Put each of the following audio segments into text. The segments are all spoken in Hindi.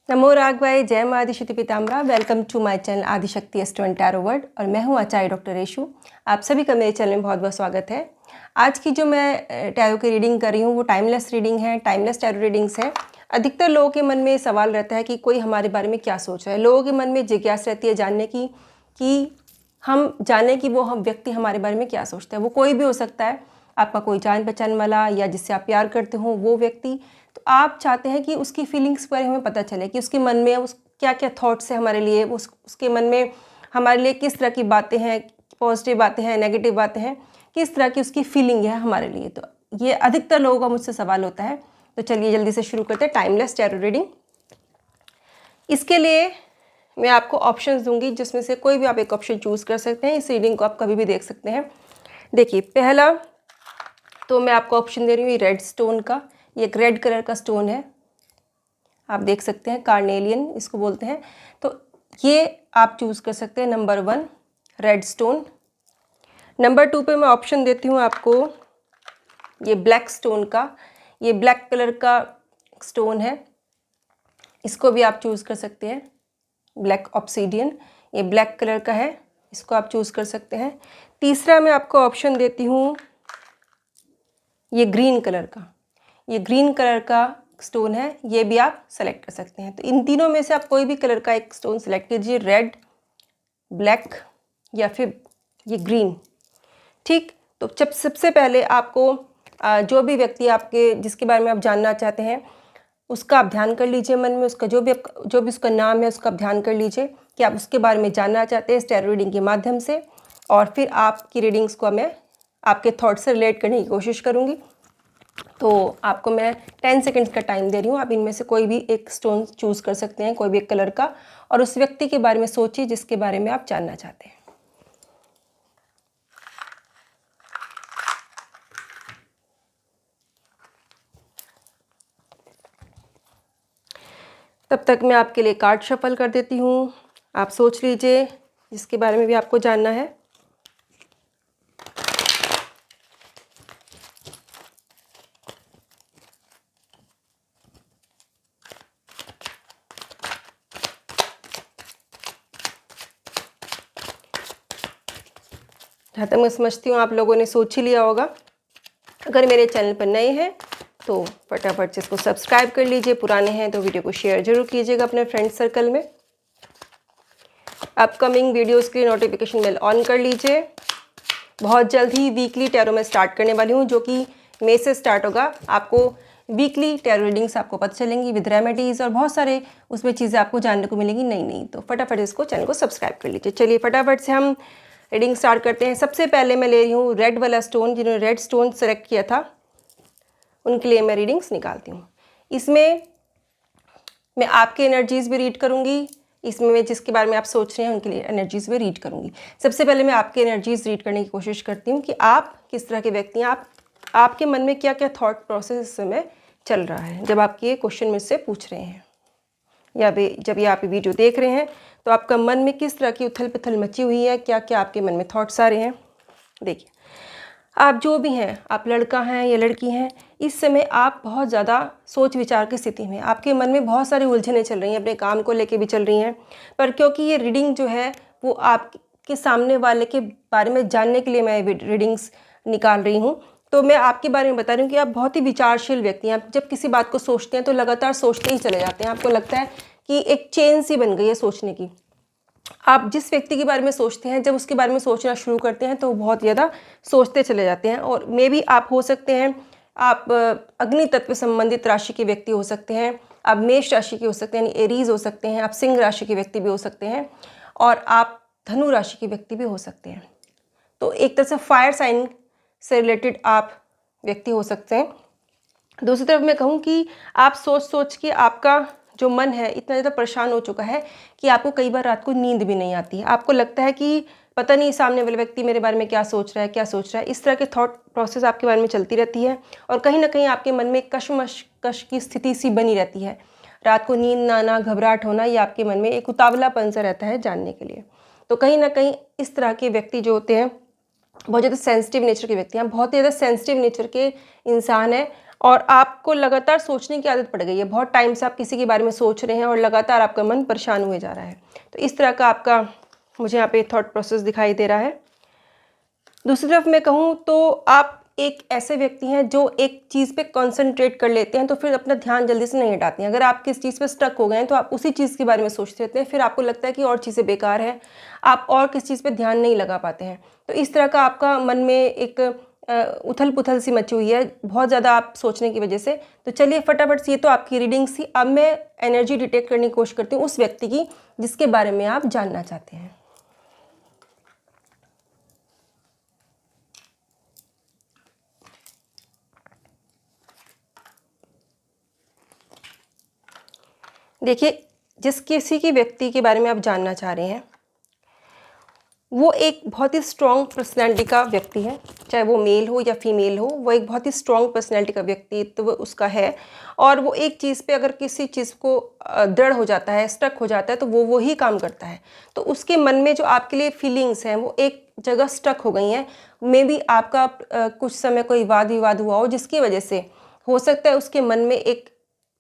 नमो राघवाय, जय मां Adishakti Pitambara. Welcome to my channel Adishakti astro and tarot world और मैं हूं आचार्य डॉक्टर रेशु। आप सभी का मेरे चैनल में बहुत बहुत स्वागत है। आज की जो मैं टैरो की रीडिंग कर रही हूं वो टाइमलेस रीडिंग है, टाइमलेस टैरो रीडिंग्स है। अधिकतर लोगों के मन में सवाल रहता है कि कोई हमारे बारे में क्या सोच रहा है। लोगों के मन में जिज्ञासा रहती है जानने की कि हम जाने कि वो हम व्यक्ति हमारे बारे में क्या सोचता है। वो कोई भी हो सकता है, आपका कोई जान पहचान वाला या जिससे आप प्यार करते हो वो व्यक्ति। तो आप चाहते हैं कि उसकी फीलिंग्स पर हमें पता चले कि उसके मन में उस क्या क्या थॉट्स है हमारे लिए, उसके मन में हमारे लिए किस तरह की बातें हैं, पॉजिटिव बातें हैं, नेगेटिव बातें हैं, किस तरह की उसकी फीलिंग है हमारे लिए। तो ये अधिकतर लोगों का मुझसे सवाल होता है। तो चलिए जल्दी से शुरू करते हैं टाइमलेस टैरो रीडिंग। इसके लिए मैं आपको ऑप्शंस दूंगी जिसमें से कोई भी आप एक ऑप्शन चूज़ कर सकते हैं। इस रीडिंग को आप कभी भी देख सकते हैं। देखिए, पहला तो मैं आपको ऑप्शन दे रही हूँ रेड स्टोन का। ये एक रेड कलर का स्टोन है, आप देख सकते हैं, कार्नेलियन इसको बोलते हैं। तो ये आप चूज़ कर सकते हैं नंबर 1 रेड स्टोन। नंबर 2 पे मैं ऑप्शन देती हूँ आपको ये ब्लैक स्टोन का। ये ब्लैक कलर का स्टोन है, इसको भी आप चूज़ कर सकते हैं। ब्लैक ऑब्सीडियन, ये ब्लैक कलर का है, इसको आप चूज़ कर सकते हैं। तीसरा मैं आपको ऑप्शन देती हूँ ये ग्रीन कलर का। ये ग्रीन कलर का स्टोन है, ये भी आप सेलेक्ट कर सकते हैं। तो इन तीनों में से आप कोई भी कलर का एक स्टोन सेलेक्ट कीजिए, रेड, ब्लैक या फिर ये ग्रीन। ठीक, तो जब सबसे पहले आपको जो भी व्यक्ति आपके जिसके बारे में आप जानना चाहते हैं उसका आप ध्यान कर लीजिए मन में। उसका जो भी उसका नाम है उसका आप ध्यान कर लीजिए कि आप उसके बारे में जानना चाहते हैं इस टैरो रीडिंग के माध्यम से। और फिर आपकी रीडिंग्स को मैं आपके थॉट से रिलेट करने की कोशिश करूँगी। तो आपको मैं 10 सेकंड्स का टाइम दे रही हूँ। आप इनमें से कोई भी एक स्टोन चूज़ कर सकते हैं, कोई भी एक कलर का, और उस व्यक्ति के बारे में सोचिए जिसके बारे में आप जानना चाहते हैं। तब तक मैं आपके लिए कार्ड शफल कर देती हूँ। आप सोच लीजिए जिसके बारे में भी आपको जानना है। जहाँ तक मैं समझती हूँ आप लोगों ने सोच ही लिया होगा। अगर मेरे चैनल पर नए हैं तो फटाफट से इसको सब्सक्राइब कर लीजिए, पुराने हैं तो वीडियो को शेयर जरूर कीजिएगा अपने फ्रेंड सर्कल में। अपकमिंग वीडियोस के लिए नोटिफिकेशन बेल ऑन कर लीजिए। बहुत जल्द ही वीकली टैरो में स्टार्ट करने वाली हूँ, जो कि मई से स्टार्ट होगा। आपको वीकली टैरो रीडिंग्स आपको पता चलेंगी विद रेमेडीज़ और बहुत सारे उसमें चीज़ें आपको जानने को मिलेंगी नई नई। तो फटाफट इसको चैनल को सब्सक्राइब कर लीजिए। चलिए फटाफट से हम रीडिंग स्टार्ट करते हैं। सबसे पहले मैं ले रही हूँ रेड वाला स्टोन। जिन्होंने रेड स्टोन सेलेक्ट किया था उनके लिए मैं रीडिंग्स निकालती हूँ। इसमें मैं आपकी एनर्जीज़ भी रीड करूँगी, इसमें मैं जिसके बारे में आप सोच रहे हैं उनके लिए एनर्जीज़ भी रीड करूँगी। सबसे पहले मैं आपकी एनर्जीज़ रीड करने की कोशिश करती हूँ कि आप किस तरह के व्यक्ति हैं, आपके मन में क्या क्या थॉट प्रोसेस इस समय चल रहा है जब आपके ये क्वेश्चन मुझसे पूछ रहे हैं, या जब ये आप वीडियो देख रहे हैं तो आपका मन में किस तरह की उथल पुथल मची हुई है, क्या क्या आपके मन में थॉट्स आ रहे हैं। देखिए, आप जो भी हैं, आप लड़का हैं या लड़की हैं, इस समय आप बहुत ज़्यादा सोच विचार की स्थिति में, आपके मन में बहुत सारी उलझनें चल रही हैं, अपने काम को लेके भी चल रही हैं। पर क्योंकि ये रीडिंग जो है वो आपके सामने वाले के बारे में जानने के लिए मैं रीडिंग्स निकाल रही हूँ, तो मैं आपके बारे में बता रही हूँ कि आप बहुत ही विचारशील व्यक्ति हैं। आप जब किसी बात को सोचते हैं तो लगातार सोचते ही चले जाते हैं। आपको लगता है कि एक चेन सी बन गई है सोचने की। आप जिस व्यक्ति के बारे में सोचते हैं, जब उसके बारे में सोचना शुरू करते हैं तो बहुत ज़्यादा सोचते चले जाते हैं। और मे भी आप हो सकते हैं, आप अग्नि तत्व संबंधित राशि के व्यक्ति हो सकते हैं, आप मेष राशि के हो सकते हैं यानी एरीज हो सकते हैं, आप सिंह राशि के व्यक्ति भी हो सकते हैं, और आप धनु राशि के व्यक्ति भी हो सकते हैं। तो एक तरह से फायर साइन से रिलेटेड आप व्यक्ति हो सकते हैं। दूसरी तरफ मैं कहूँ कि आप सोच सोच के आपका जो मन है इतना ज़्यादा परेशान हो चुका है कि आपको कई बार रात को नींद भी नहीं आती है। आपको लगता है कि पता नहीं सामने वाला व्यक्ति मेरे बारे में क्या सोच रहा है, क्या सोच रहा है। इस तरह के थॉट प्रोसेस आपके बारे में चलती रहती है और कहीं ना कहीं आपके मन में कश की स्थिति सी बनी रहती है। रात को नींद ना आना, घबराहट होना, ये आपके मन में एक उतावलापन सा रहता है जानने के लिए। तो कहीं ना कहीं इस तरह के व्यक्ति जो होते हैं बहुत ज़्यादा सेंसिटिव नेचर के व्यक्ति हैं, बहुत ज़्यादा सेंसिटिव नेचर के इंसान हैं और आपको लगातार सोचने की आदत पड़ गई है। बहुत टाइम से आप किसी के बारे में सोच रहे हैं और लगातार आपका मन परेशान हुए जा रहा है। तो इस तरह का आपका मुझे यहाँ पे थॉट प्रोसेस दिखाई दे रहा है। दूसरी तरफ मैं कहूँ तो आप एक ऐसे व्यक्ति हैं जो एक चीज़ पे कंसंट्रेट कर लेते हैं, तो फिर अपना ध्यान जल्दी से नहीं हटाते हैं। अगर आप किस चीज़ पे स्टक हो गए हैं तो आप उसी चीज़ के बारे में सोचते रहते हैं, फिर आपको लगता है कि और चीज़ें बेकार हैं, आप और किस चीज़ पे ध्यान नहीं लगा पाते हैं। तो इस तरह का आपका मन में एक उथल-पुथल सी मची हुई है, बहुत ज़्यादा आप सोचने की वजह से। तो चलिए फटाफट से, ये तो आपकी रीडिंग्स थी। अब मैं एनर्जी डिटेक्ट करने की कोशिश करती हूँ उस व्यक्ति की जिसके बारे में आप जानना चाहते हैं। देखिए, जिस किसी की व्यक्ति के बारे में आप जानना चाह रहे हैं, वो एक बहुत ही स्ट्रॉन्ग पर्सनैलिटी का व्यक्ति है। चाहे वो मेल हो या फीमेल हो, वो एक बहुत ही स्ट्रॉन्ग पर्सनैलिटी का व्यक्तित्व वो उसका है। और वो एक चीज़ पे अगर किसी चीज़ को दृढ़ हो जाता है, स्टक हो जाता है, तो वो ही काम करता है। तो उसके मन में जो आपके लिए फीलिंग्स हैं वो एक जगह स्टक हो गई हैं। मे बी आपका कुछ समय कोई वाद विवाद हुआ हो, जिसकी वजह से हो सकता है उसके मन में एक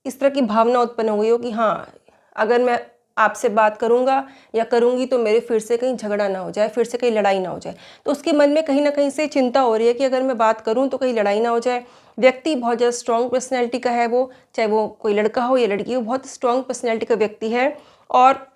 इस तरह की भावना उत्पन्न हो गई हो कि हाँ, अगर मैं आपसे बात करूँगा या करूँगी तो मेरे फिर से कहीं झगड़ा ना हो जाए, फिर से कहीं लड़ाई ना हो जाए। तो उसके मन में कहीं न कहीं से चिंता हो रही है कि अगर मैं बात करूँ तो कहीं लड़ाई ना हो जाए। व्यक्ति बहुत ज़्यादा स्ट्रॉन्ग पर्सनैलिटी का है वो, चाहे वो कोई लड़का हो या लड़की हो, बहुत स्ट्रॉन्ग पर्सनैलिटी का व्यक्ति है और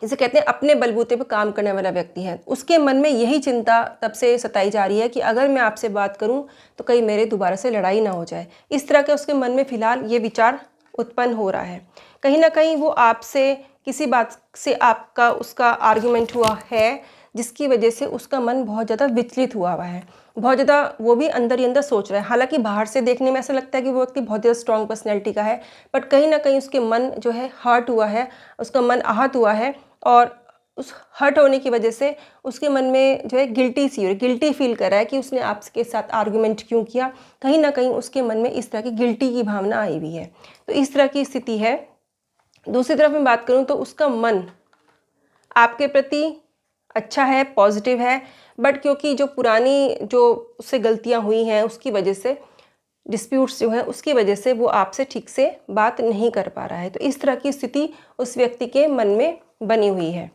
जिसे कहते हैं अपने बलबूते पे काम करने वाला व्यक्ति है। उसके मन में यही चिंता तब से सताई जा रही है कि अगर मैं आपसे बात करूँ तो कहीं मेरे दोबारा से लड़ाई ना हो जाए। इस तरह के उसके मन में फ़िलहाल ये विचार उत्पन्न हो रहा है। कहीं न कहीं वो आपसे किसी बात से आपका उसका आर्गुमेंट हुआ है, जिसकी वजह से उसका मन बहुत ज़्यादा विचलित हुआ है। बहुत ज़्यादा वो भी अंदर ही अंदर सोच रहा है। हालाँकि बाहर से देखने में ऐसा लगता है कि वो व्यक्ति बहुत ज़्यादा स्ट्रॉन्ग पर्सनैलिटी का है, बट कहीं न कहीं उसके मन जो है हर्ट हुआ है, उसका मन आहत हुआ है और उस हर्ट होने की वजह से उसके मन में जो है गिल्टी फ़ील कर रहा है कि उसने आपके साथ आर्गुमेंट क्यों किया। कहीं न कहीं उसके मन में इस तरह की गिल्टी की भावना आई हुई है। तो इस तरह की स्थिति है। दूसरी तरफ मैं बात करूँ तो उसका मन आपके प्रति अच्छा है, पॉजिटिव है, बट क्योंकि जो पुरानी जो उससे गलतियाँ हुई हैं उसकी वजह से, डिस्प्यूट्स जो हैं उसकी वजह से वो आपसे ठीक से बात नहीं कर पा रहा है। तो इस तरह की स्थिति उस व्यक्ति के मन में बनी हुई है।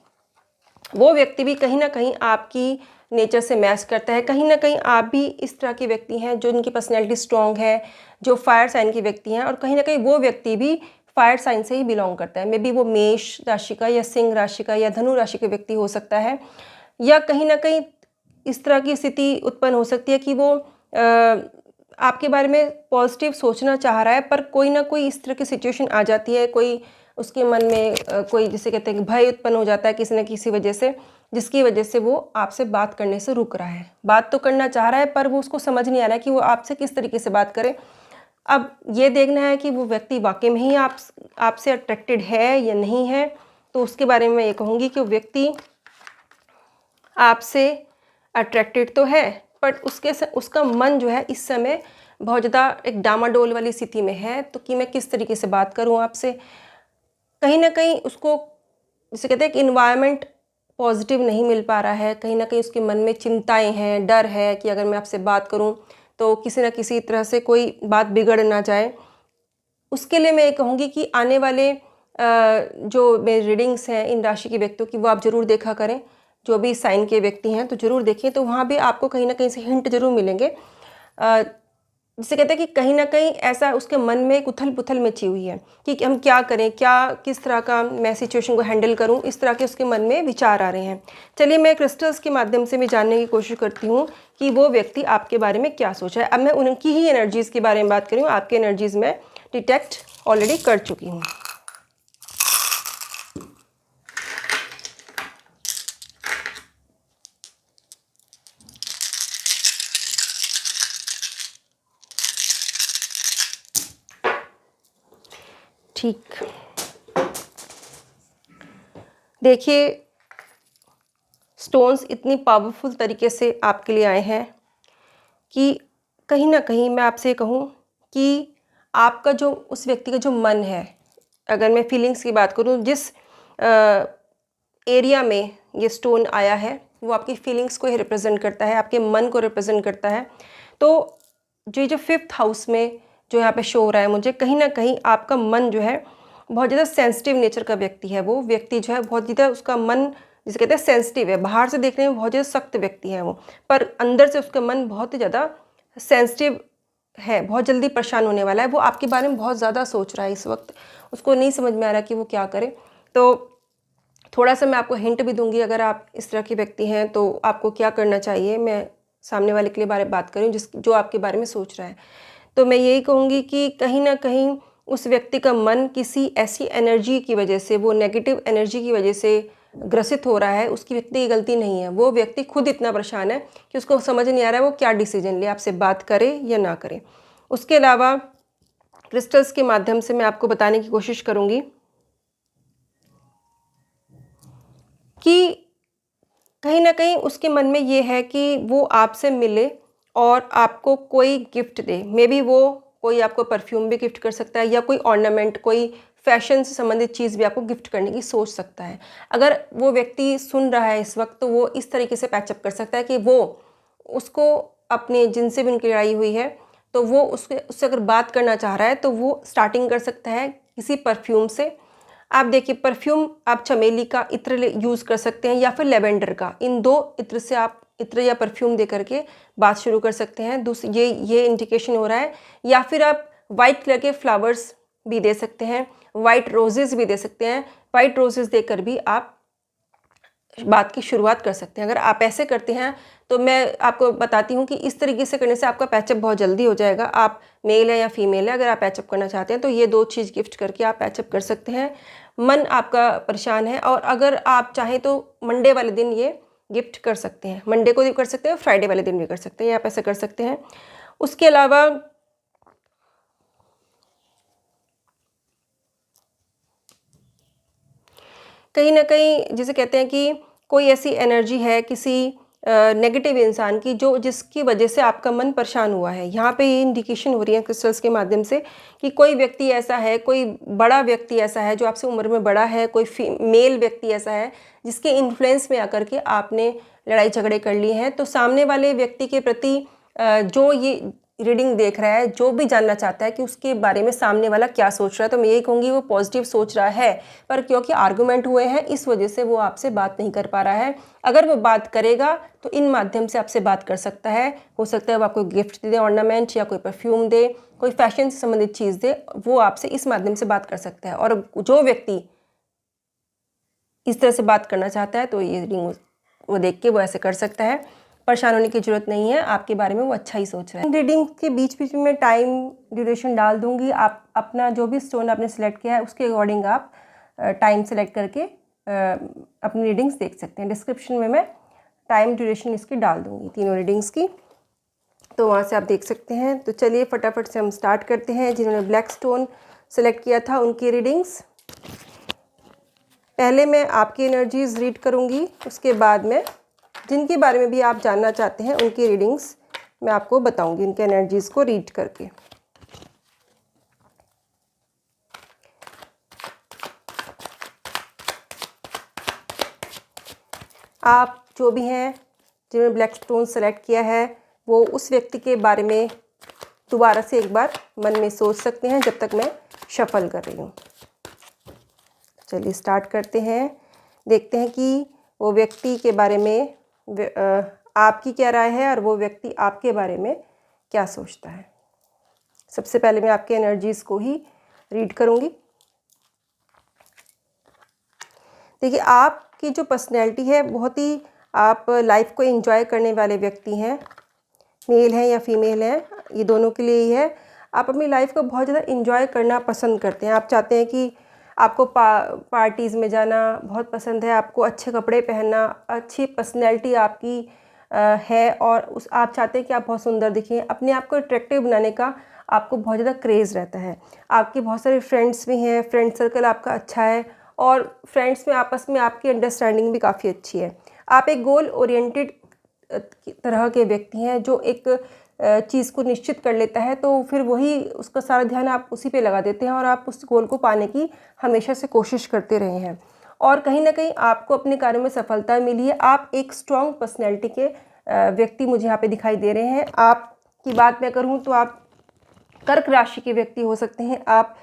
वो व्यक्ति भी कहीं न कहीं आपकी नेचर से मैच करता है। कहीं न कहीं आप भी इस तरह के व्यक्ति हैं जो इनकी पर्सनैलिटी स्ट्रॉन्ग है, जो फायर साइन के व्यक्ति हैं और कहीं न कहीं वो व्यक्ति भी फायर साइन से ही बिलॉन्ग करता है। मे बी वो मेष राशि का या सिंह राशि का या धनु राशि के व्यक्ति हो सकता है, या कहीं न कहीं इस तरह की स्थिति उत्पन्न हो सकती है कि वो आपके बारे में पॉजिटिव सोचना चाह रहा है, पर कोई ना कोई इस तरह की सिचुएशन आ जाती है, कोई उसके मन में कोई जिसे कहते हैं कि भय उत्पन्न हो जाता है किसी न किसी वजह से, जिसकी वजह से वो आपसे बात करने से रुक रहा है। बात तो करना चाह रहा है पर वो उसको समझ नहीं आ रहा है कि वो आपसे किस तरीके से बात करे। अब ये देखना है कि वो व्यक्ति वाक़ई में ही आपसे अट्रैक्टेड है या नहीं है। तो उसके बारे में मैं ये कहूँगी कि वो व्यक्ति आपसे अट्रैक्टेड तो है, बट उसका मन जो है इस समय बहुत ज़्यादा एक डामाडोल वाली स्थिति में है। तो कि मैं किस तरीके से बात करूँ आपसे, कहीं न कहीं उसको जिसे कहते हैं कि एनवायरनमेंट पॉजिटिव नहीं मिल पा रहा है। कहीं न कहीं उसके मन में चिंताएँ हैं, डर है कि अगर मैं आपसे बात करूँ तो किसी न किसी तरह से कोई बात बिगड़ ना जाए। उसके लिए मैं ये कहूँगी कि आने वाले जो मेरी रीडिंग्स हैं इन राशि के व्यक्तियों की, वो आप ज़रूर देखा करें। जो भी साइन के व्यक्ति हैं तो ज़रूर देखें, तो वहाँ भी आपको कहीं न कहीं से हिंट ज़रूर मिलेंगे। जिसे कहते हैं कि कहीं न कहीं ऐसा उसके मन में एक उथल-पुथल मची हुई है कि हम क्या करें, किस तरह का मैं सिचुएशन को हैंडल करूँ, इस तरह के उसके मन में विचार आ रहे हैं। चलिए मैं क्रिस्टल्स के माध्यम से भी जानने की कोशिश करती हूँ कि वो व्यक्ति आपके बारे में क्या सोच रहा है। अब मैं उनकी ही एनर्जीज़ के बारे में बात कर रही हूँ, आपकी एनर्जीज़ मैं डिटेक्ट ऑलरेडी कर चुकी हूँ। ठीक, देखिए स्टोन्स इतनी पावरफुल तरीके से आपके लिए आए हैं कि कहीं न कहीं मैं आपसे कहूँ कि आपका जो उस व्यक्ति का जो मन है, अगर मैं फीलिंग्स की बात करूँ, जिस एरिया में ये स्टोन आया है वो आपकी फीलिंग्स को ही रिप्रेजेंट करता है, आपके मन को रिप्रेजेंट करता है। तो जो 5th हाउस में जो यहाँ पे शो हो रहा है मुझे, कहीं ना कहीं आपका मन जो है बहुत ज़्यादा सेंसिटिव नेचर का व्यक्ति है। वो व्यक्ति जो है बहुत ज़्यादा, उसका मन जिसे कहते हैं सेंसिटिव है। बाहर से देखने में बहुत ज़्यादा सख्त व्यक्ति है वो, पर अंदर से उसका मन बहुत ही ज़्यादा सेंसिटिव है, बहुत जल्दी परेशान होने वाला है। वो आपके बारे में बहुत ज़्यादा सोच रहा है इस वक्त, उसको नहीं समझ में आ रहा कि वो क्या करे। तो थोड़ा सा मैं आपको हिंट भी दूंगी, अगर आप इस तरह के व्यक्ति हैं तो आपको क्या करना चाहिए। मैं सामने वाले के लिए बारे बात कर रही हूँ जो आपके बारे में सोच रहा है। तो मैं यही कहूँगी कि कहीं ना कहीं उस व्यक्ति का मन किसी ऐसी एनर्जी की वजह से, वो नेगेटिव एनर्जी की वजह से ग्रसित हो रहा है। उसकी व्यक्ति की गलती नहीं है, वो व्यक्ति खुद इतना परेशान है कि उसको समझ नहीं आ रहा है वो क्या डिसीजन ले, आपसे बात करे या ना करे। उसके अलावा क्रिस्टल्स के माध्यम से मैं आपको बताने की कोशिश करूँगी कि कहीं ना कहीं उसके मन में ये है कि वो आपसे मिले और आपको कोई गिफ्ट दे। मे बी वो कोई आपको परफ्यूम भी गिफ्ट कर सकता है, या कोई ऑर्नामेंट, कोई फैशन से संबंधित चीज़ भी आपको गिफ्ट करने की सोच सकता है। अगर वो व्यक्ति सुन रहा है इस वक्त, तो वो इस तरीके से पैचअप कर सकता है कि वो उसको अपने जिनसे भी उनकी लड़ाई हुई है, तो वो उससे अगर बात करना चाह रहा है तो वो स्टार्टिंग कर सकता है किसी परफ्यूम से। आप देखिए, परफ्यूम आप चमेली का इत्र यूज़ कर सकते हैं या फिर लेवेंडर का। इन दो इत्र से आप इत्र या परफ्यूम दे करके बात शुरू कर सकते हैं। ये इंडिकेशन हो रहा है। या फिर आप वाइट कलर के फ्लावर्स भी दे सकते हैं, वाइट रोजेस भी दे सकते हैं। वाइट रोजेस देकर भी आप बात की शुरुआत कर सकते हैं। अगर आप ऐसे करते हैं तो मैं आपको बताती हूँ कि इस तरीके से करने से आपका पैचअप बहुत जल्दी हो जाएगा। आप मेल है या फीमेल है, अगर आप पैचअप करना चाहते हैं तो ये दो चीज़ गिफ्ट करके आप पैचअप कर सकते हैं। मन आपका परेशान है, और अगर आप चाहें तो मंडे वाले दिन ये गिफ्ट कर सकते हैं। मंडे को भी कर सकते हैं, फ्राइडे वाले दिन भी कर सकते हैं, आप ऐसा कर सकते हैं। उसके अलावा कहीं ना कहीं जिसे कहते हैं कि कोई ऐसी एनर्जी है किसी नेगेटिव इंसान की, जिसकी वजह से आपका मन परेशान हुआ है। यहाँ पे ये इंडिकेशन हो रही है क्रिस्टल्स के माध्यम से कि कोई व्यक्ति ऐसा है, कोई बड़ा व्यक्ति ऐसा है जो आपसे उम्र में बड़ा है, कोई मेल व्यक्ति ऐसा है जिसके इन्फ्लुएंस में आकर के आपने लड़ाई झगड़े कर लिए हैं। तो सामने वाले व्यक्ति के प्रति जो ये रीडिंग देख रहा है, जो भी जानना चाहता है कि उसके बारे में सामने वाला क्या सोच रहा है, तो मैं यही कहूँगी वो पॉजिटिव सोच रहा है, पर क्योंकि आर्गुमेंट हुए हैं इस वजह से वो आपसे बात नहीं कर पा रहा है। अगर वो बात करेगा तो इन माध्यम से आपसे बात कर सकता है। हो सकता है वो आपको गिफ्ट दे, ऑर्नामेंट या कोई परफ्यूम दे, कोई फैशन से संबंधित चीज़ दे, वो आपसे इस माध्यम से बात कर सकता है। और जो व्यक्ति इस तरह से बात करना चाहता है तो ये रीडिंग वो देख के वो ऐसे कर सकता है। परेशान होने की ज़रूरत नहीं है, आपके बारे में वो अच्छा ही सोच रहा है। रीडिंग के बीच बीच में टाइम ड्यूरेशन डाल दूंगी। आप अपना जो भी स्टोन आपने सेलेक्ट किया है उसके अकॉर्डिंग आप टाइम सेलेक्ट करके अपनी रीडिंग्स देख सकते हैं। डिस्क्रिप्शन में मैं टाइम ड्यूरेशन इसकी डाल दूंगी, तीनों रीडिंग्स की, तो वहाँ से आप देख सकते हैं। तो चलिए फटाफट से हम स्टार्ट करते हैं। जिन्होंने ब्लैक स्टोन सेलेक्ट किया था उनकी रीडिंग्स, पहले मैं आपकी एनर्जीज़ रीड करूँगी, उसके बाद में जिनके बारे में भी आप जानना चाहते हैं उनकी रीडिंग्स मैं आपको बताऊंगी, उनके एनर्जीज़ को रीड करके। आप जो भी हैं जिन्होंने ब्लैक स्टोन सेलेक्ट किया है, वो उस व्यक्ति के बारे में दोबारा से एक बार मन में सोच सकते हैं जब तक मैं शफल कर रही हूँ। चलिए स्टार्ट करते हैं, देखते हैं कि वो व्यक्ति के बारे में आपकी क्या राय है और वो व्यक्ति आपके बारे में क्या सोचता है। सबसे पहले मैं आपके एनर्जीज़ को ही रीड करूँगी। देखिए, आपकी जो पर्सनैलिटी है बहुत ही, आप लाइफ को एंजॉय करने वाले व्यक्ति हैं, मेल हैं या फीमेल हैं, ये दोनों के लिए ही है। आप अपनी लाइफ को बहुत ज़्यादा एंजॉय करना पसंद करते हैं। आप चाहते हैं कि आपको पार्टीज़ में जाना बहुत पसंद है, आपको अच्छे कपड़े पहनना, अच्छी पर्सनैलिटी आपकी है, और आप चाहते हैं कि आप बहुत सुंदर दिखें। अपने आप को अट्रैक्टिव बनाने का आपको बहुत ज़्यादा क्रेज़ रहता है। आपके बहुत सारे फ्रेंड्स भी हैं, फ्रेंड सर्कल आपका अच्छा है, और फ्रेंड्स में आपस में आपकी अंडरस्टैंडिंग भी काफ़ी अच्छी है। आप एक गोल ओरिएंटेड तरह के व्यक्ति हैं जो एक चीज़ को निश्चित कर लेता है तो फिर वही उसका सारा ध्यान आप उसी पे लगा देते हैं, और आप उस गोल को पाने की हमेशा से कोशिश करते रहे हैं, और कहीं ना कहीं आपको अपने कार्यों में सफलता मिली है। आप एक स्ट्रॉन्ग पर्सनैलिटी के व्यक्ति मुझे यहाँ पे दिखाई दे रहे हैं। आपकी बात मैं करूँ तो आप कर्क राशि के व्यक्ति हो सकते हैं आप।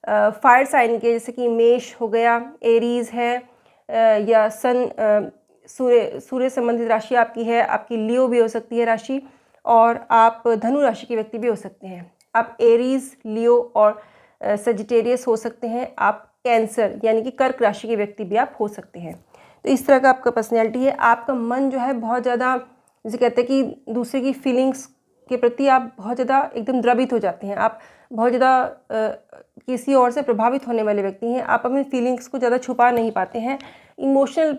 फायर साइन के, जैसे कि मेष हो गया, एरीज है, या सूर्य संबंधित राशि आपकी है, आपकी लियो भी हो सकती है राशि, और आप धनु राशि के व्यक्ति भी हो सकते हैं। आप एरीज, लियो और सजिटेरियस हो सकते हैं। आप कैंसर यानी कि कर्क राशि के व्यक्ति भी आप हो सकते हैं। तो इस तरह का आपका पर्सनैलिटी है। आपका मन जो है बहुत ज़्यादा, जैसे कहते हैं कि दूसरे की फीलिंग्स के प्रति आप बहुत ज़्यादा एकदम द्रवित हो जाते हैं। आप बहुत ज़्यादा किसी और से प्रभावित होने वाले व्यक्ति हैं। आप अपनी फीलिंग्स को ज़्यादा छुपा नहीं पाते हैं। इमोशनल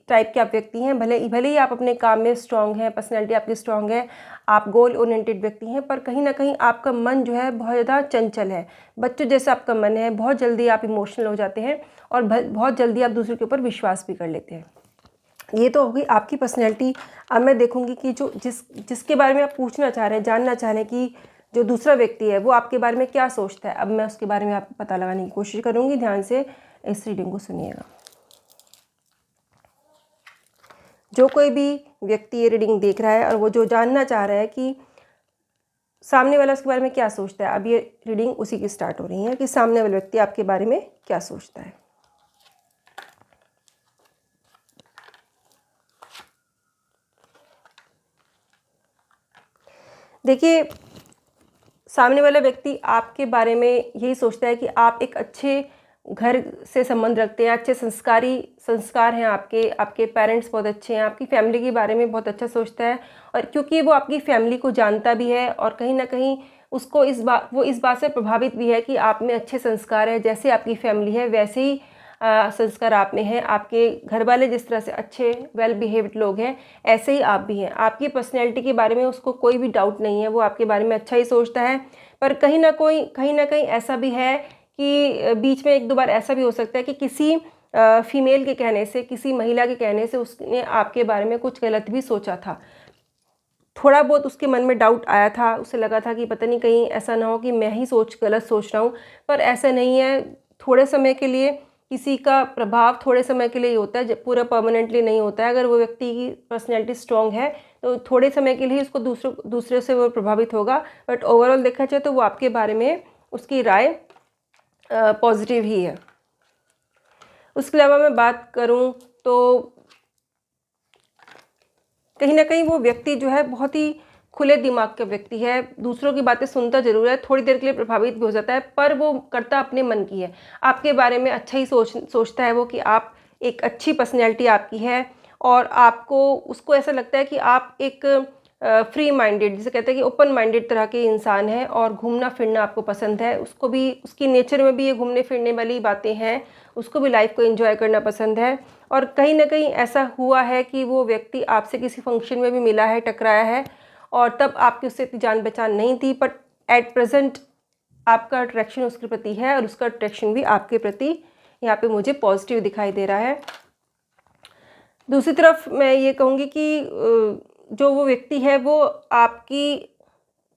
टाइप के आप व्यक्ति हैं। भले ही आप अपने काम में स्ट्रांग हैं, पर्सनैलिटी आपकी स्ट्रांग है, आप गोल ओरिएंटेड व्यक्ति हैं, पर कहीं ना कहीं आपका मन जो है बहुत ज़्यादा चंचल है। बच्चों जैसा आपका मन है, बहुत जल्दी आप इमोशनल हो जाते हैं और बहुत जल्दी आप दूसरे के ऊपर विश्वास भी कर लेते हैं। ये तो होगी आपकी पर्सनैलिटी। अब मैं देखूंगी कि जिसके बारे में आप पूछना चाह रहे हैं, जानना चाह रहे हैं कि जो दूसरा व्यक्ति है वो आपके बारे में क्या सोचता है। अब मैं उसके बारे में आपको पता लगाने की कोशिश करूंगी। ध्यान से इस रीडिंग को सुनिएगा। जो कोई भी व्यक्ति ये रीडिंग देख रहा है और वो जो जानना चाह रहा है कि सामने वाला उसके बारे में क्या सोचता है, अब ये रीडिंग उसी की स्टार्ट हो रही है कि सामने वाला व्यक्ति आपके बारे में क्या सोचता है। देखिए, सामने वाला व्यक्ति आपके बारे में यही सोचता है कि आप एक अच्छे घर से संबंध रखते हैं, अच्छे संस्कार हैं आपके पेरेंट्स बहुत अच्छे हैं, आपकी फैमिली के बारे में बहुत अच्छा सोचता है। और क्योंकि वो आपकी फैमिली को जानता भी है और कहीं ना कहीं उसको वो इस बात से प्रभावित भी है कि आप में अच्छे संस्कार है। जैसे आपकी फैमिली है वैसे ही संस्कार आप में हैं। आपके घर वाले जिस तरह से अच्छे वेल बिहेव्ड लोग हैं, ऐसे ही आप भी हैं। आपकी पर्सनैलिटी के बारे में उसको कोई भी डाउट नहीं है, वो आपके बारे में अच्छा ही सोचता है। पर कहीं ना कहीं ऐसा भी है कि बीच में एक दो बार ऐसा भी हो सकता है कि किसी फीमेल के कहने से, किसी महिला के कहने से उसने आपके बारे में कुछ गलत भी सोचा था। थोड़ा बहुत उसके मन में डाउट आया था, उसे लगा था कि पता नहीं कहीं ऐसा ना हो कि मैं ही गलत सोच रहा हूँ। पर ऐसा नहीं है। थोड़े समय के लिए किसी का प्रभाव थोड़े समय के लिए ही होता है, जब पूरा परमानेंटली नहीं होता है। अगर वो व्यक्ति की पर्सनैलिटी स्ट्रांग है तो थोड़े समय के लिए उसको दूसरे से वो प्रभावित होगा। बट ओवरऑल देखा जाए तो वो आपके बारे में उसकी राय पॉजिटिव ही है। उसके अलावा मैं बात करूं तो कहीं ना कहीं वो व्यक्ति जो है बहुत ही खुले दिमाग का व्यक्ति है। दूसरों की बातें सुनता जरूर है, थोड़ी देर के लिए प्रभावित भी हो जाता है, पर वो करता अपने मन की है। आपके बारे में अच्छा ही सोचता है वो कि आप एक अच्छी पर्सनैलिटी आपकी है और उसको ऐसा लगता है कि आप एक फ्री माइंडेड, जिसे कहते हैं कि ओपन माइंडेड तरह के इंसान हैं और घूमना फिरना आपको पसंद है। उसको भी उसकी नेचर में भी ये घूमने फिरने वाली बातें हैं। उसको भी लाइफ को एंजॉय करना पसंद है। और कहीं ना कहीं ऐसा हुआ है कि वो व्यक्ति आपसे किसी फंक्शन में भी मिला है, टकराया है, और तब आपकी उससे इतनी जान पहचान नहीं थी। बट एट प्रेजेंट आपका अट्रैक्शन उसके प्रति है और उसका अट्रैक्शन भी आपके प्रति यहाँ पे मुझे पॉजिटिव दिखाई दे रहा है। दूसरी तरफ मैं ये कहूँगी कि जो वो व्यक्ति है वो आपकी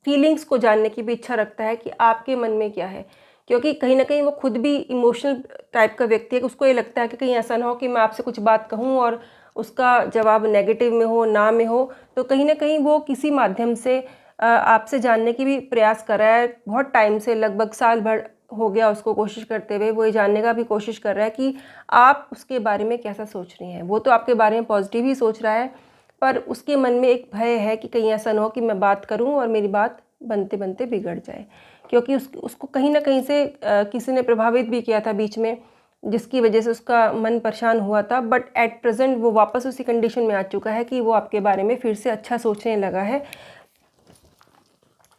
फीलिंग्स को जानने की भी इच्छा रखता है कि आपके मन में क्या है, क्योंकि कहीं ना कहीं वो खुद भी इमोशनल टाइप का व्यक्ति है। उसको ये लगता है कि कहीं ऐसा ना हो कि मैं आपसे कुछ बात कहूँ और उसका जवाब नेगेटिव में हो, ना में हो। तो कहीं ना कहीं वो किसी माध्यम से आपसे जानने की भी प्रयास कर रहा है। बहुत टाइम से, लगभग साल भर हो गया उसको कोशिश करते हुए, वो ये जानने का भी कोशिश कर रहा है कि आप उसके बारे में कैसा सोच रही हैं। वो तो आपके बारे में पॉजिटिव ही सोच रहा है, पर उसके मन में एक भय है कि कहीं ऐसा ना हो कि मैं बात करूं और मेरी बात बनते बनते बिगड़ जाए, क्योंकि उसको कहीं ना कहीं से किसी ने प्रभावित भी किया था बीच में, जिसकी वजह से उसका मन परेशान हुआ था। बट एट प्रेजेंट वो वापस उसी कंडीशन में आ चुका है कि वो आपके बारे में फिर से अच्छा सोचने लगा है।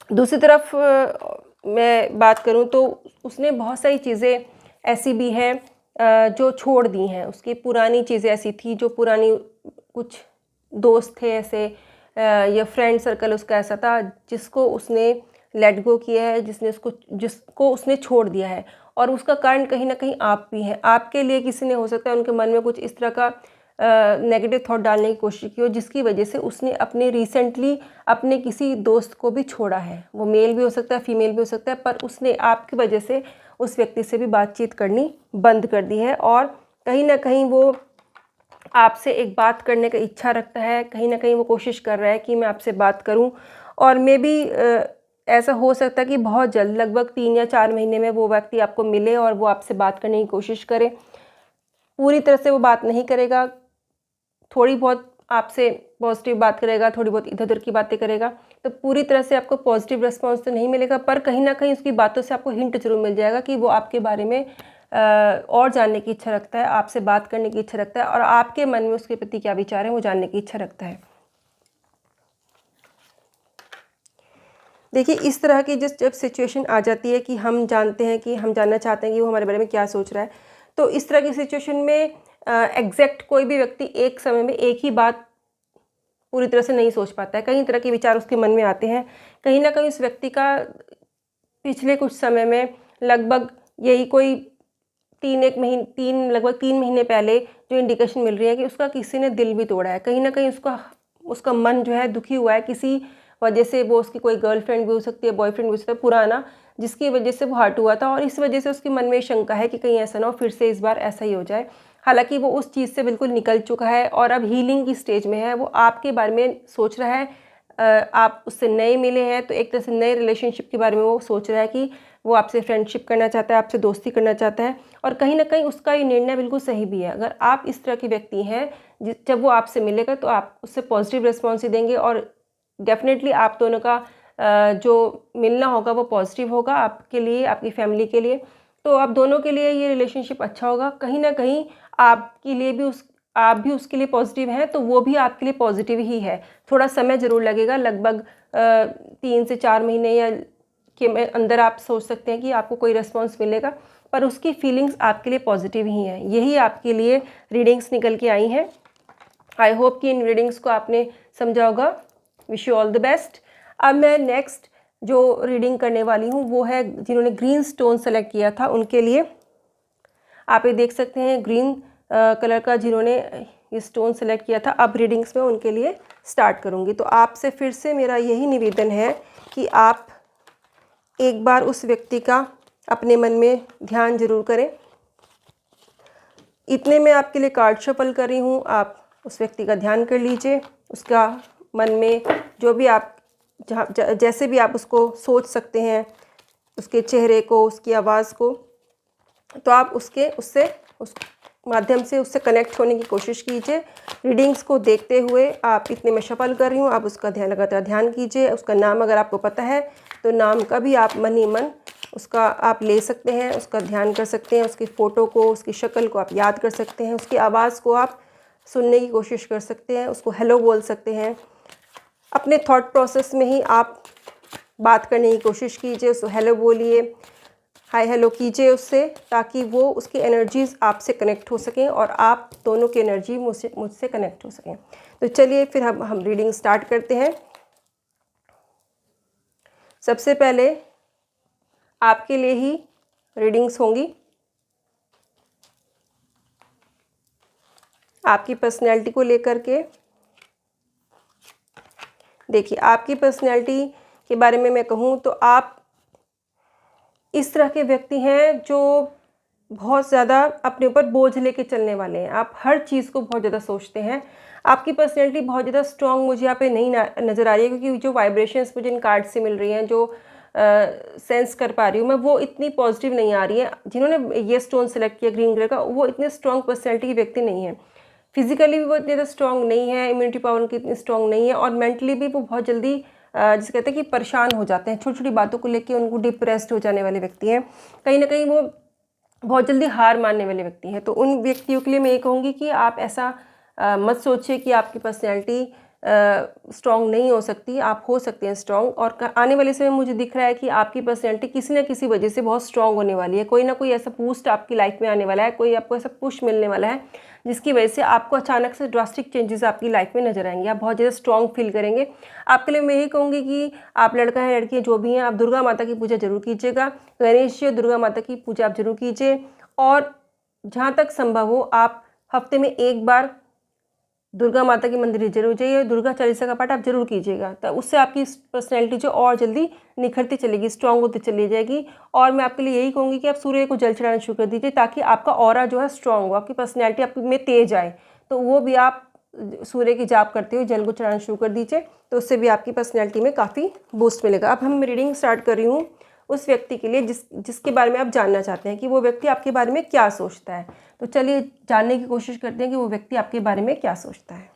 दूसरी तरफ मैं बात करूं तो उसने बहुत सारी चीज़ें ऐसी भी हैं जो छोड़ दी हैं। उसकी पुरानी चीज़ें ऐसी थी, जो पुरानी कुछ दोस्त थे ऐसे, या फ्रेंड सर्कल उसका ऐसा था जिसको उसने लेट गो किया है, जिसको उसने छोड़ दिया है। और उसका कारण कहीं ना कहीं आप भी हैं। आपके लिए किसी ने, हो सकता है उनके मन में कुछ इस तरह का नेगेटिव थॉट डालने की कोशिश की हो, जिसकी वजह से उसने रिसेंटली अपने किसी दोस्त को भी छोड़ा है। वो मेल भी हो सकता है, फीमेल भी हो सकता है, पर उसने आपकी वजह से उस व्यक्ति से भी बातचीत करनी बंद कर दी है। और कहीं ना कहीं वो आपसे एक बात करने की इच्छा रखता है। कहीं ना कहीं वो कोशिश कर रहा है कि मैं आपसे बात करूं। और मे बी ऐसा हो सकता है कि बहुत जल्द, लगभग 3 या 4 महीने में वो व्यक्ति आपको मिले और वो आपसे बात करने की कोशिश करे। पूरी तरह से वो बात नहीं करेगा, थोड़ी बहुत आपसे पॉजिटिव बात करेगा, थोड़ी बहुत इधर-उधर की बातें करेगा, तो पूरी तरह से आपको पॉजिटिव रिस्पॉन्स तो नहीं मिलेगा, पर कहीं न कहीं उसकी बातों से आपको हिंट ज़रूर मिल जाएगा कि वो आपके बारे में और जानने की इच्छा रखता है, आपसे बात करने की इच्छा रखता है और आपके मन में उसके प्रति क्या विचार है वो जानने की इच्छा रखता है। देखिए, इस तरह की जब सिचुएशन आ जाती है कि हम जानते हैं कि हम जानना चाहते हैं कि वो हमारे बारे में क्या सोच रहा है, तो इस तरह की सिचुएशन में एग्जैक्ट कोई भी व्यक्ति एक समय में एक ही बात पूरी तरह से नहीं सोच पाता है। कई तरह के विचार उसके मन में आते हैं। कहीं न कहीं उस व्यक्ति का पिछले कुछ समय में लगभग यही कोई 3 महीने पहले जो इंडिकेशन मिल रही है कि उसका किसी ने दिल भी तोड़ा है। कहीं न कहीं उसका मन जो है दुखी हुआ है किसी वजह से। वो उसकी कोई गर्लफ्रेंड भी हो सकती है, बॉयफ्रेंड भी हो सकता है पुराना, जिसकी वजह से वो हर्ट हुआ था और इस वजह से उसके मन में शंका है कि कहीं ऐसा ना हो फिर से इस बार ऐसा ही हो जाए। हालाँकि वो उस चीज़ से बिल्कुल निकल चुका है और अब हीलिंग की स्टेज में है। वो आपके बारे में सोच रहा है। आप उससे नए मिले हैं तो एक तरह से नए रिलेशनशिप के बारे में वो सोच रहा है कि वो आपसे फ्रेंडशिप करना चाहता है, आपसे दोस्ती करना चाहता है और कहीं न कहीं उसका ये निर्णय बिल्कुल सही भी है। अगर आप इस तरह के व्यक्ति हैं, जब वो आपसे मिलेगा तो आप उससे पॉजिटिव रिस्पॉन्स ही देंगे और डेफ़िनेटली आप दोनों का जो मिलना होगा वो पॉजिटिव होगा आपके लिए, आपकी फैमिली के लिए। तो आप दोनों के लिए ये रिलेशनशिप अच्छा होगा। कहीं न कहीं आपके लिए भी आप भी उसके लिए पॉजिटिव हैं, तो वो भी आपके लिए पॉजिटिव ही है। थोड़ा समय ज़रूर लगेगा, लगभग 3 से 4 महीने या के में अंदर आप सोच सकते हैं कि आपको कोई रिस्पॉन्स मिलेगा, पर उसकी फीलिंग्स आपके लिए पॉजिटिव ही हैं। यही आपके लिए रीडिंग्स निकल के आई हैं। आई होप कि इन रीडिंग्स को आपने समझा होगा। Wish you all the best. अब मैं नेक्स्ट जो रीडिंग करने वाली हूँ वो है जिन्होंने ग्रीन स्टोन सेलेक्ट किया था उनके लिए। आप ये देख सकते हैं ग्रीन कलर का जिन्होंने ये स्टोन सेलेक्ट किया था। अब रीडिंग्स में उनके लिए स्टार्ट करूँगी। तो आपसे फिर से मेरा यही निवेदन है कि आप एक बार उस व्यक्ति का अपने मन में ध्यान जरूर करें। इतने में आपके लिए कार्ड शफल कर रही हूँ। आप उस व्यक्ति का ध्यान कर लीजिए, उसका मन में जो भी आप जैसे भी आप उसको सोच सकते हैं, उसके चेहरे को, उसकी आवाज़ को, तो आप उस माध्यम से उससे कनेक्ट होने की कोशिश कीजिए। रीडिंग्स को देखते हुए आप इतने में शफल कर रही हूँ, आप उसका लगातार ध्यान कीजिए। उसका नाम अगर आपको पता है तो नाम का भी आप मन ही मन उसका आप ले सकते हैं, उसका ध्यान कर सकते हैं। उसकी फ़ोटो को, उसकी शक्ल को आप याद कर सकते हैं। उसकी आवाज़ को आप सुनने की कोशिश कर सकते हैं, उसको हेलो बोल सकते हैं। अपने थॉट प्रोसेस में ही आप बात करने की कोशिश कीजिए, उसको हेलो बोलिए, हाय हेलो कीजिए उससे, ताकि वो उसकी एनर्जीज़ आपसे कनेक्ट हो सकें और आप दोनों की एनर्जी मुझसे कनेक्ट हो सकें। तो चलिए फिर हम रीडिंग स्टार्ट करते हैं। सबसे पहले आपके लिए ही रीडिंग्स होंगी। आपकी पर्सनैलिटी को लेकर के देखिए, आपकी पर्सनैलिटी के बारे में मैं कहूँ तो आप इस तरह के व्यक्ति हैं जो बहुत ज़्यादा अपने ऊपर बोझ लेके चलने वाले हैं। आप हर चीज़ को बहुत ज़्यादा सोचते हैं। आपकी पर्सनैलिटी बहुत ज़्यादा स्ट्रॉन्ग मुझे यहाँ पे नहीं नज़र आ रही है, क्योंकि जो वाइब्रेशंस मुझे इन कार्ड से मिल रही हैं, जो सेंस कर पा रही हूँ मैं, वो इतनी पॉजिटिव नहीं आ रही है। जिन्होंने ये स्टोन सेलेक्ट किया ग्रीन कलर का, वो इतने स्ट्रॉन्ग पर्सनैलिटी के व्यक्ति नहीं है। फिजिकली भी वो इतने ज़्यादा स्ट्रॉन्ग नहीं है, इम्यूनिटी पावर उनकी इतनी स्ट्रॉन्ग नहीं है और मेंटली भी वो बहुत जल्दी जिसे कहते हैं कि परेशान हो जाते हैं। छोटी छोटी बातों को लेकर उनको डिप्रेस्ड हो जाने वाले व्यक्ति हैं। कहीं ना कहीं वो बहुत जल्दी हार मानने वाले व्यक्ति हैं। तो उन व्यक्तियों के लिए मैं ये कहूँगी कि आप ऐसा मत सोचिए कि आपकी पर्सनैलिटी स्ट्रॉन्ग नहीं हो सकती। आप हो सकते हैं स्ट्रॉन्ग, और आने वाले समय मुझे दिख रहा है कि आपकी पर्सनैलिटी किसी न किसी वजह से बहुत स्ट्रॉन्ग होने वाली है। कोई ना कोई ऐसा बूस्ट आपकी लाइफ में आने वाला है, कोई आपको ऐसा पुश मिलने वाला है जिसकी वजह से आपको अचानक से ड्रास्टिक चेंजेस आपकी लाइफ में नजर आएंगे। आप बहुत ज़्यादा स्ट्रॉन्ग फील करेंगे। आपके लिए मैं यही कहूँगी कि आप लड़का है लड़की जो भी हैं, आप दुर्गा माता की पूजा जरूर कीजिएगा। गणेश जी, दुर्गा माता की पूजा आप जरूर कीजिए, और जहाँ तक संभव हो आप हफ्ते में एक बार दुर्गा माता की मंदिर जरूर जाइए। दुर्गा चालीसा का पाठ आप जरूर कीजिएगा, तो उससे आपकी पर्सनैलिटी जो और जल्दी निखरती चलेगी, स्ट्रांग होती चली जाएगी। और मैं आपके लिए यही कहूँगी कि आप सूर्य को जल चढ़ाना शुरू कर दीजिए, ताकि आपका ऑरा जो है स्ट्रांग हो, आपकी पर्सनैलिटी आपकी में तेज आए, तो वो भी आप सूर्य की जाप करते हुए जल को चढ़ाना शुरू कर दीजिए, तो उससे भी आपकी पर्सनैलिटी में काफ़ी बूस्ट मिलेगा। अब हम रीडिंग स्टार्ट कर रही हूँ उस व्यक्ति के लिए जिसके बारे में आप जानना चाहते हैं कि वो व्यक्ति आपके बारे में क्या सोचता है। तो चलिए जानने की कोशिश करते हैं कि वो व्यक्ति आपके बारे में क्या सोचता है।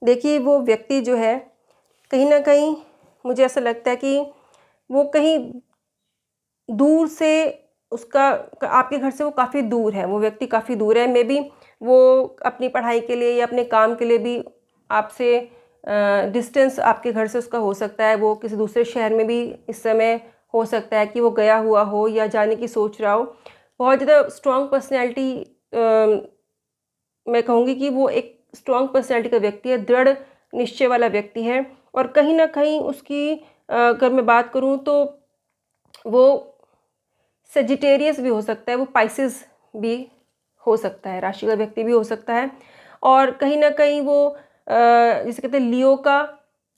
देखिए, वो व्यक्ति जो है कहीं ना कहीं मुझे ऐसा लगता है कि वो कहीं दूर से उसका आपके घर से वो काफ़ी दूर है, वो व्यक्ति काफ़ी दूर है। मे बी वो अपनी पढ़ाई के लिए या अपने काम के लिए भी आपसे डिस्टेंस आपके घर से उसका हो सकता है। वो किसी दूसरे शहर में भी इस समय हो सकता है कि वो गया हुआ हो या जाने की सोच रहा हो। बहुत ज़्यादा स्ट्रॉन्ग पर्सनैलिटी, मैं कहूँगी कि वो एक स्ट्रॉन्ग पर्सनैलिटी का व्यक्ति है, दृढ़ निश्चय वाला व्यक्ति है। और कहीं ना कहीं उसकी अगर मैं बात करूँ तो वो सेजिटेरियस भी हो सकता है, वो पाइसेस भी हो सकता है, राशि का व्यक्ति भी हो सकता है। और कहीं ना कहीं वो जिसे कहते हैं लियो का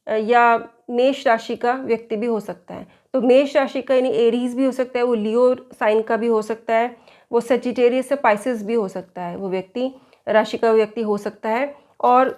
या मेष राशि का व्यक्ति भी हो सकता है। तो मेष राशि का यानी एरीज भी हो सकता है, वो लियो साइन का भी हो सकता है, वो सेजिटेरियस से पाइसेस भी हो सकता है, वो व्यक्ति राशि का व्यक्ति हो सकता है। और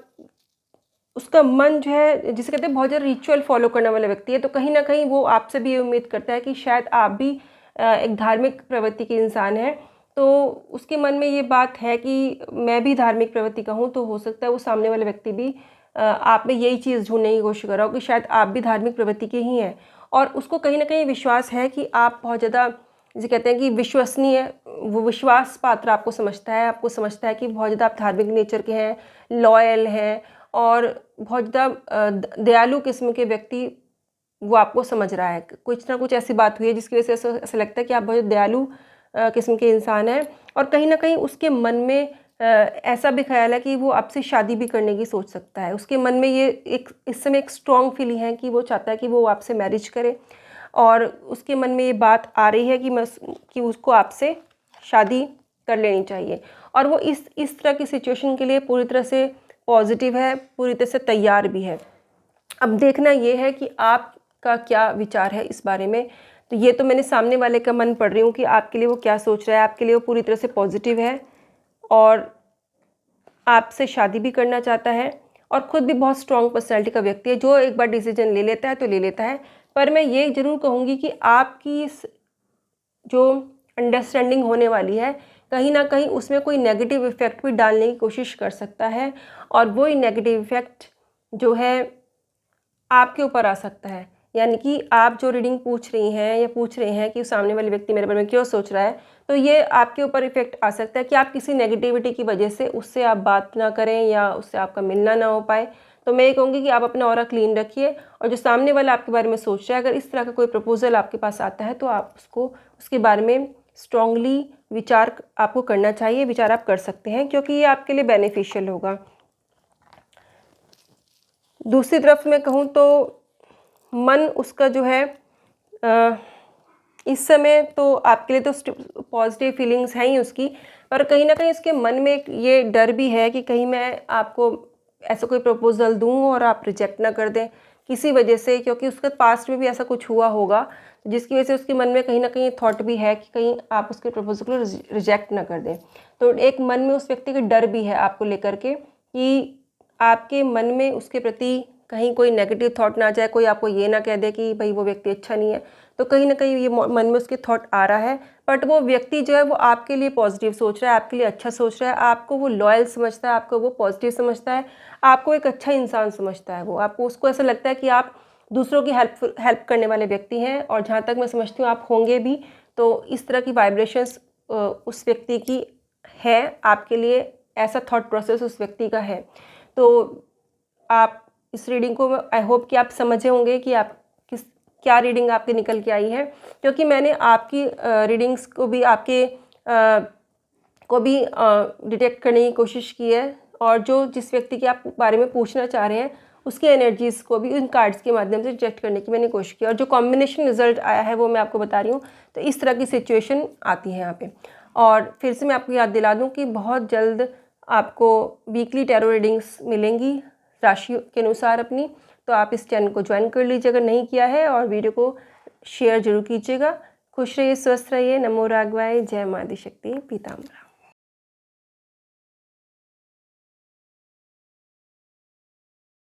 उसका मन जो है जिसे कहते हैं बहुत ज़्यादा रिचुअल फॉलो करने वाला व्यक्ति है। तो कहीं ना कहीं वो आपसे भी उम्मीद करता है कि शायद आप भी एक धार्मिक प्रवृत्ति के इंसान हैं। तो उसके मन में ये बात है कि मैं भी धार्मिक प्रवृत्ति का हूँ। तो हो सकता है वो सामने वाला व्यक्ति भी आप में यही चीज़ ढूंढने की कोशिश कर रहा हो कि शायद आप भी धार्मिक प्रवृत्ति के ही हैं। और उसको कहीं ना कहीं विश्वास है कि आप बहुत ज़्यादा जिसे कहते हैं कि विश्वसनीय, वो विश्वास पात्र आपको समझता है, आपको समझता है कि बहुत ज़्यादा आप धार्मिक नेचर के हैं, लॉयल हैं और बहुत ज़्यादा दयालु किस्म के व्यक्ति वो आपको समझ रहा है। कुछ ना कुछ ऐसी बात हुई है जिसकी वजह से ऐसा लगता है कि आप बहुत दयालु किस्म के इंसान हैं। और कहीं ना कहीं उसके मन में ऐसा भी ख्याल है कि वो आपसे शादी भी करने की सोच सकता है। उसके मन में ये एक इस समय एक स्ट्रॉन्ग फीलिंग है कि वो चाहता है कि वो आपसे मैरिज करे। और उसके मन में ये बात आ रही है कि उसको आपसे शादी कर लेनी चाहिए। और वो इस तरह की सिचुएशन के लिए पूरी तरह से पॉजिटिव है, पूरी तरह से तैयार भी है। अब देखना ये है कि आपका क्या विचार है इस बारे में। तो ये तो मैंने सामने वाले का मन पढ़ रही हूँ कि आपके लिए वो क्या सोच रहा है। आपके लिए वो पूरी तरह से पॉजिटिव है और आपसे शादी भी करना चाहता है और ख़ुद भी बहुत स्ट्रॉन्ग पर्सनैलिटी का व्यक्ति है। जो एक बार डिसीजन ले लेता है तो ले लेता है। पर मैं ये ज़रूर कहूँगी कि आपकी जो अंडरस्टैंडिंग होने वाली है कहीं ना कहीं उसमें कोई नेगेटिव इफ़ेक्ट भी डालने की कोशिश कर सकता है। और वही नेगेटिव इफ़ेक्ट जो है आपके ऊपर आ सकता है। यानी कि आप जो रीडिंग पूछ रही हैं या पूछ रहे हैं कि सामने वाले व्यक्ति मेरे बारे में क्यों सोच रहा है, तो ये आपके ऊपर इफ़ेक्ट आ सकता है कि आप किसी नेगेटिविटी की वजह से उससे आप बात ना करें या उससे आपका मिलना ना हो पाए। तो मैं ये कहूँगी कि आप अपना ऑरा क्लीन रखिए और जो सामने वाला आपके बारे में सोच रहा है, अगर इस तरह का कोई प्रपोजल आपके पास आता है तो आप उसके बारे में स्ट्रांगली विचार आपको करना चाहिए, विचार आप कर सकते हैं क्योंकि ये आपके लिए बेनिफिशियल होगा। दूसरी तरफ मैं कहूँ तो मन उसका जो है इस समय तो आपके लिए तो पॉजिटिव फीलिंग्स हैं ही उसकी, पर कहीं ना कहीं उसके मन में एक ये डर भी है कि कहीं मैं आपको ऐसा कोई प्रपोजल दूं और आप रिजेक्ट ना कर दें किसी वजह से, क्योंकि उसके पास्ट में भी ऐसा कुछ हुआ होगा जिसकी वजह से उसके मन में कहीं ना कहीं थॉट भी है कि कहीं आप उसके प्रपोजल को रिजेक्ट ना कर दें। तो एक मन में उस व्यक्ति का डर भी है आपको लेकर के कि आपके मन में उसके प्रति कहीं कोई नेगेटिव थॉट ना आ जाए, कोई आपको ये ना कह दे कि भाई वो व्यक्ति अच्छा नहीं है। तो कहीं ना कहीं ये मन में उसके थॉट आ रहा है, बट वो व्यक्ति जो है वो आपके लिए पॉजिटिव सोच रहा है, आपके लिए अच्छा सोच रहा है, आपको वो लॉयल समझता है, आपको वो पॉजिटिव समझता है, आपको एक अच्छा इंसान समझता है। वो आपको उसको ऐसा लगता है कि आप दूसरों की हेल्प करने वाले व्यक्ति हैं और जहाँ तक मैं समझती हूँ आप होंगे भी। तो इस तरह की वाइब्रेशंस उस व्यक्ति की है आपके लिए, ऐसा थॉट प्रोसेस उस व्यक्ति का है। तो आप इस रीडिंग को आई होप कि आप समझे होंगे कि आप क्या रीडिंग आपके निकल के आई है, क्योंकि मैंने आपकी रीडिंग्स को भी आपके डिटेक्ट करने की कोशिश की है और जो जिस व्यक्ति के आप बारे में पूछना चाह रहे हैं उसकी एनर्जीज़ को भी इन कार्ड्स के माध्यम से डिटेक्ट करने की मैंने कोशिश की और जो कॉम्बिनेशन रिजल्ट आया है वो मैं आपको बता रही हूँ। तो इस तरह की सिचुएशन आती है यहाँ पे। और फिर से मैं आपको याद दिला दूँ कि बहुत जल्द आपको वीकली टैरो रीडिंग्स मिलेंगी राशि के अनुसार अपनी। तो आप इस चैनल को ज्वाइन कर लीजिए अगर नहीं किया है और वीडियो को शेयर जरूर कीजिएगा खुश रहिए, स्वस्थ रहिए। नमो राघवाय। जय माँ आदिशक्ति पीताम्बरा।